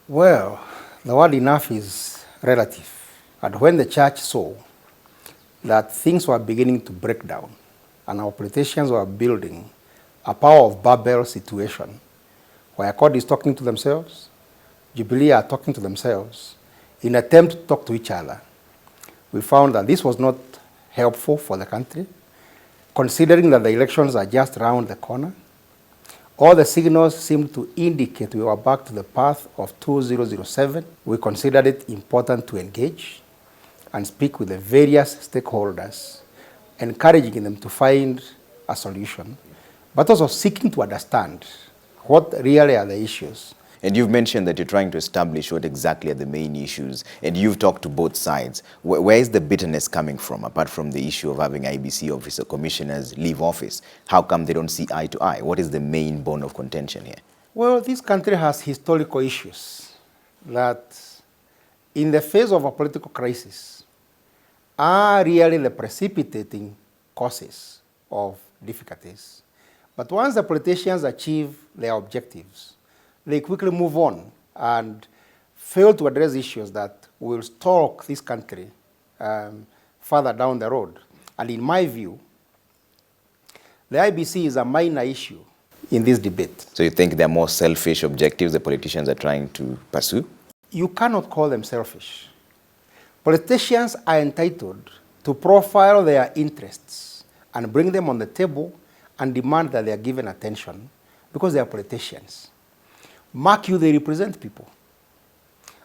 Well, the word enough is relative. And when the church saw that things were beginning to break down and our politicians were building a Power of Babel situation where CORD is talking to themselves, Jubilee are talking to themselves in an attempt to talk to each other, we found that this was not helpful for the country, considering that the elections are just around the corner. All the signals seemed to indicate we were back to the path of 2007. We considered it important to engage and speak with the various stakeholders, encouraging them to find a solution, but also seeking to understand what really are the issues. And you've mentioned that you're trying to establish what exactly are the main issues, and you've talked to both sides. Where is the bitterness coming from, apart from the issue of having IEBC officer commissioners leave office? How come they don't see eye to eye? What is the main bone of contention here? Well, this country has historical issues that, in the face of a political crisis, are really the precipitating causes of difficulties. But once the politicians achieve their objectives, they quickly move on and fail to address issues that will stalk this country further down the road. And in my view, the IEBC is a minor issue in this debate. So you think they're more selfish objectives the politicians are trying to pursue? You cannot call them selfish. Politicians are entitled to profile their interests and bring them on the table and demand that they are given attention because they are politicians. Mark you, they represent people.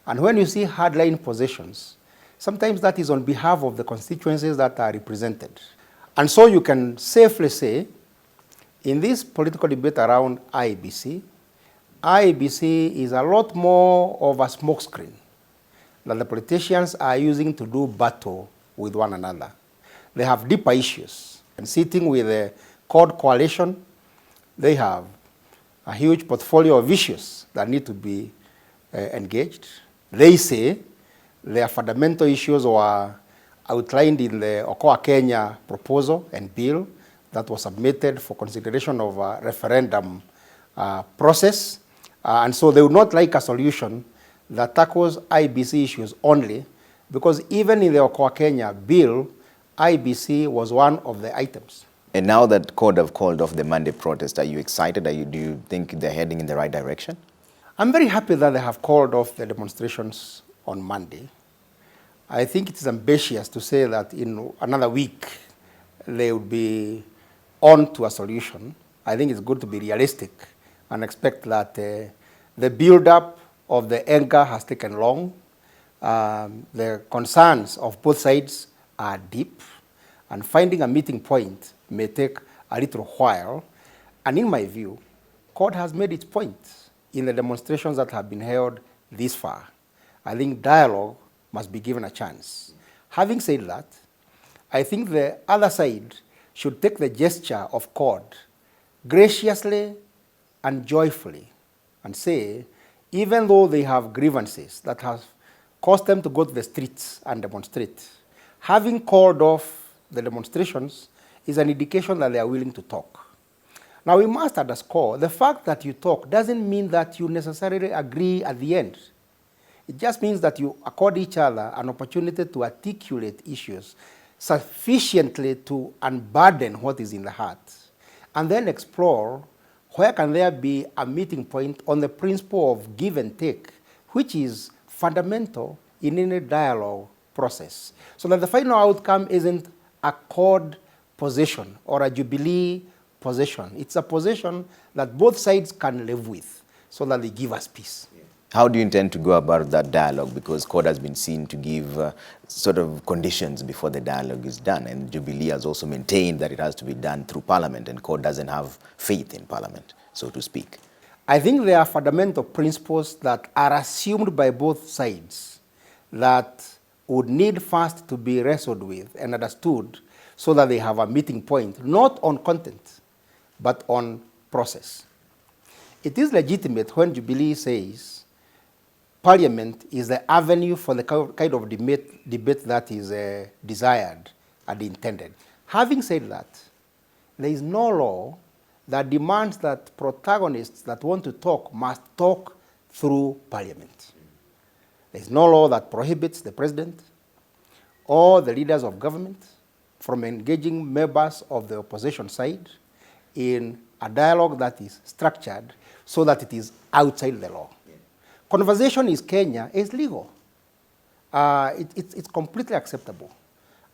And when you see hardline positions, sometimes that is on behalf of the constituencies that are represented. And so you can safely say, in this political debate around IEBC, IEBC is a lot more of a smokescreen that the politicians are using to do battle with one another. They have deeper issues. And sitting with the CORD coalition, they have a huge portfolio of issues that need to be engaged. They say their fundamental issues were outlined in the Okoa Kenya proposal and bill that was submitted for consideration of a referendum process. And so they would not like a solution that tackles IEBC issues only, because even in the Okoa Kenya bill, IEBC was one of the items. And now that CORD have called off the Monday protest, are you excited? Do you think they're heading in the right direction? I'm very happy that they have called off the demonstrations on Monday. I think it is ambitious to say that in another week they would be on to a solution. I think it's good to be realistic and expect that the build-up of the anger has taken long. The concerns of both sides are deep, and finding a meeting point may take a little while. And in my view, CORD has made its point in the demonstrations that have been held this far. I think dialogue must be given a chance. Having said that, I think the other side should take the gesture of CORD graciously and joyfully and say, even though they have grievances that have caused them to go to the streets and demonstrate, having called off the demonstrations is an indication that they are willing to talk. Now, we must underscore the fact that you talk doesn't mean that you necessarily agree at the end. It just means that you accord each other an opportunity to articulate issues sufficiently to unburden what is in the heart, and then explore where can there be a meeting point on the principle of give and take, which is fundamental in any dialogue process, so that the final outcome isn't a CORD position or a Jubilee position. It's a position that both sides can live with so that they give us peace. How do you intend to go about that dialogue? Because CORD has been seen to give sort of conditions before the dialogue is done, and Jubilee has also maintained that it has to be done through Parliament, and CORD doesn't have faith in Parliament, so to speak. I think there are fundamental principles that are assumed by both sides that would need first to be wrestled with and understood so that they have a meeting point, not on content, but on process. It is legitimate when Jubilee says Parliament is the avenue for the kind of debate that is desired and intended. Having said that, there is no law that demands that protagonists that want to talk must talk through Parliament. There is no law that prohibits the President or the leaders of government from engaging members of the opposition side in a dialogue that is structured so that it is outside the law. Yeah. Conversation in Kenya is legal. It's completely acceptable.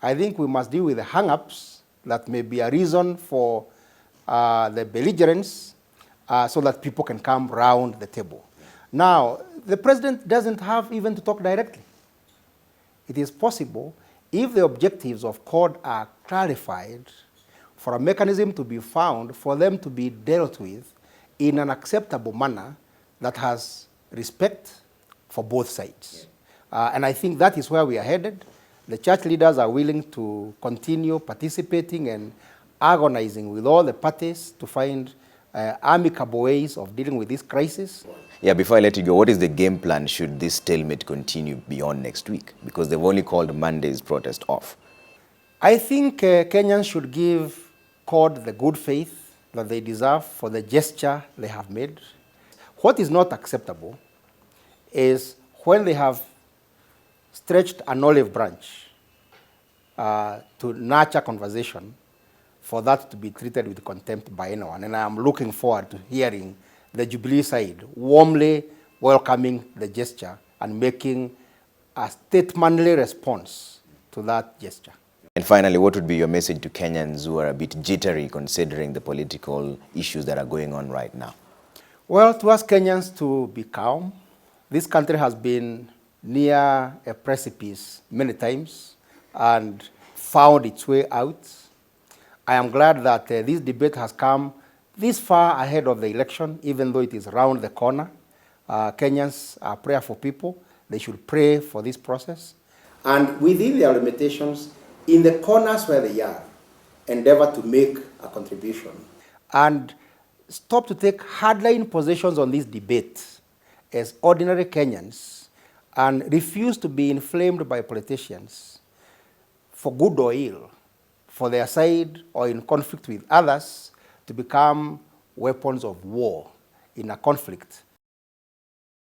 I think we must deal with the hang-ups that may be a reason for the belligerence so that people can come round the table. Now, the President doesn't have even to talk directly. It is possible, if the objectives of CORD are clarified, for a mechanism to be found for them to be dealt with in an acceptable manner that has respect for both sides. And I think that is where we are headed. The church leaders are willing to continue participating and agonizing with all the parties to find amicable ways of dealing with this crisis. Yeah, before I let you go, what is the game plan should this stalemate continue beyond next week? Because they've only called Monday's protest off. I think Kenyans should give CORD the good faith that they deserve for the gesture they have made. What is not acceptable is when they have stretched an olive branch to nurture conversation, for that to be treated with contempt by anyone. And I am looking forward to hearing the Jubilee side warmly welcoming the gesture and making a statemently response to that gesture. And finally, what would be your message to Kenyans who are a bit jittery considering the political issues that are going on right now? Well, to ask Kenyans to be calm. This country has been near a precipice many times and found its way out. I am glad that this debate has come this far ahead of the election, even though it is round the corner. Kenyans are prayerful people. They should pray for this process. And within their limitations, in the corners where they are, endeavor to make a contribution. And stop to take hardline positions on this debate as ordinary Kenyans and refuse to be inflamed by politicians for good or ill, for their side or in conflict with others, to become weapons of war in a conflict